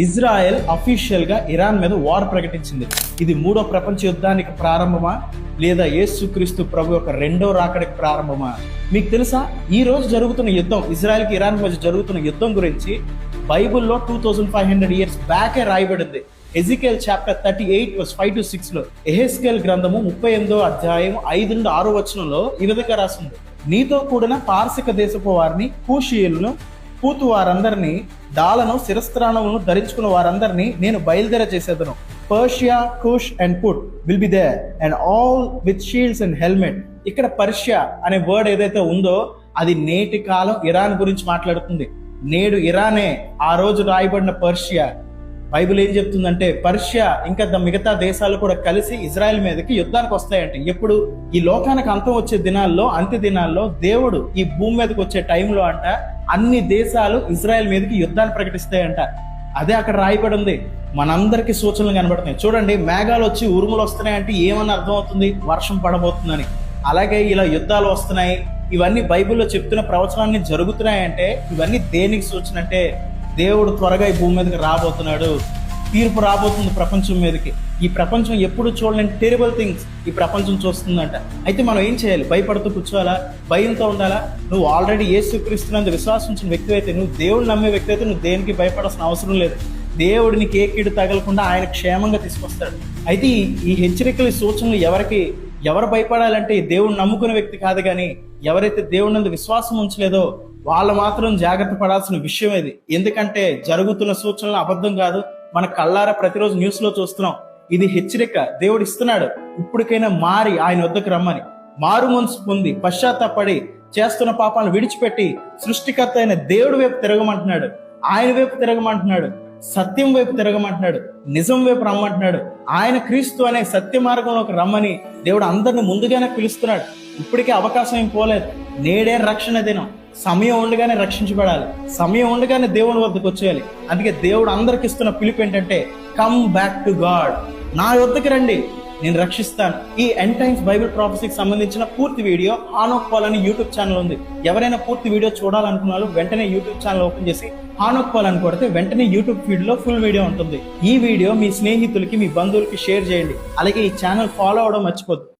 Israel official గా Iran మీద war ప్రకటించింది. ఇది మూడో ప్రపంచ యుద్ధానికి ప్రారంభమా లేదా యేసుక్రీస్తు ప్రభు యొక్క రెండో రాకడికి ప్రారంభమా? మీకు తెలుసా, ఈ రోజు జరుగుతున్న యుద్ధం, ఇజ్రాయెల్ కి ఇరాన్ మధ్య జరుగుతున్న యుద్ధం గురించి బైబుల్లో 2500 ఇయర్స్ బ్యాకే రాయబడింది. ఎజికేల్ చాప్టర్ 38:5-6 లో, ఎహెస్కేల్ గ్రంథము 38వ అధ్యాయం 5-6 వచనంలో ఈ విధంగా రాసింది: నీతో కూడిన పార్శిక దేశపు వారిని, కూషీయులను, పూతు వారందరినీ, డాలను, శిరస్త్రాణములను ధరించుకున్న వారందరినీ నేను బయలుదేర చేసేదను. Persia, Cush and Put will be there and all with shields and helmet. ఇక్కడ పర్షియా అనే వర్డ్ ఏదైతే ఉందో అది నేటి కాలం ఇరాన్ గురించి మాట్లాడుతుంది. నేడు ఇరానే ఆ రోజు రాయబడిన పర్షియా. బైబిల్ ఏం చెప్తుందంటే పర్షియా ఇంకా మిగతా దేశాలు కూడా కలిసి ఇజ్రాయెల్ మీదకి యుద్ధానికి వస్తాయంటే, ఎప్పుడు? ఈ లోకానికి అంతం వచ్చే దినాల్లో, అంత్య దినాల్లో దేవుడు ఈ భూమి మీదకి వచ్చే టైంలో అంట అన్ని దేశాలు ఇజ్రాయెల్ మీదకి యుద్ధాన్ని ప్రకటిస్తాయంట. అదే అక్కడ రాయబడి ఉంది. మనందరికీ సూచనలు కనబడుతున్నాయి. చూడండి, మేఘాలు వచ్చి ఉరుములు వస్తున్నాయి అంటే ఏమని అర్థం అవుతుంది? వర్షం పడబోతుందని. అలాగే ఇలా యుద్ధాలు వస్తున్నాయి, ఇవన్నీ బైబిల్లో చెప్తున్న ప్రవచనాన్ని జరుగుతున్నాయంటే ఇవన్నీ దేనికి సూచన అంటే దేవుడు త్వరగా ఈ భూమి మీదకి రాబోతున్నాడు. తీర్పు రాబోతుంది ప్రపంచం మీదకి. ఈ ప్రపంచం ఎప్పుడు చూడలేని టెరిబుల్ థింగ్స్ ఈ ప్రపంచం చూస్తుందంట. అయితే మనం ఏం చేయాలి? భయపడుతూ కూర్చోవాలా? భయంతో ఉండాలా? నువ్వు ఆల్రెడీ యేసుక్రీస్తునందు విశ్వాసం ఉంచిన వ్యక్తి అయితే, నువ్వు దేవుడు నమ్మే వ్యక్తి అయితే నువ్వు దేనికి భయపడాల్సిన అవసరం లేదు. దేవుడు నీకు ఏ కీడు తగలకుండా ఆయన క్షేమంగా తీసుకొస్తాడు. అయితే ఈ హెచ్చరికలు, సూచనలు ఎవరు భయపడాలంటే దేవుడు నమ్ముకునే వ్యక్తి కాదు, కానీ ఎవరైతే దేవుడినందు విశ్వాసం ఉంచలేదో వాళ్ళు మాత్రం జాగ్రత్త పడాల్సిన విషయం ఇది. ఎందుకంటే జరుగుతున్న సూచనలు అబద్ధం కాదు. మన కళ్ళారా ప్రతిరోజు న్యూస్ లో చూస్తున్నాం. ఇది హెచ్చరిక దేవుడు ఇస్తున్నాడు. ఇప్పటికైనా మారి ఆయన వద్దకు రమ్మని, మారు మనసు పొంది పశ్చాత్తాపడి చేస్తున్న పాపాలను విడిచిపెట్టి సృష్టికర్త అయిన దేవుడి వైపు తిరగమంటున్నాడు. ఆయన వైపు తిరగమంటున్నాడు. సత్యం వైపు తిరగమంటున్నాడు. నిజం వైపు రమ్మంటున్నాడు. ఆయన క్రీస్తు అనే సత్య మార్గంలోకి రమ్మని దేవుడు అందరిని ముందుగానే పిలుస్తున్నాడు. ఇప్పటికే అవకాశం ఏం పోలేదు. నేడే రక్షణ దినం. సమయం ఉండగానే రక్షించబడాలి. సమయం ఉండగానే దేవుని వద్దకు వచ్చేయాలి. అందుకే దేవుడు అందరికి ఇస్తున్న పిలుపు ఏంటంటే, కమ్ బ్యాక్ టు గాడ్. నా వద్దకు రండి, నేను రక్షిస్తాను. ఈ ఎండ్ టైమ్స్ బైబిల్ ప్రాఫెసీకి సంబంధించిన పూర్తి వీడియో హానోక్ పాల్ అని యూట్యూబ్ ఛానల్ ఉంది. ఎవరైనా పూర్తి వీడియో చూడాలనుకున్నారు వెంటనే యూట్యూబ్ ఛానల్ ఓపెన్ చేసి హానోక్ పాల్ అని కొడితే వెంటనే యూట్యూబ్ ఫీడ్ లో ఫుల్ వీడియో ఉంటుంది. ఈ వీడియో మీ స్నేహితులకి, మీ బంధువులకి షేర్ చేయండి. అలాగే ఈ ఛానల్ ఫాలో అవడం మర్చిపోద్దు.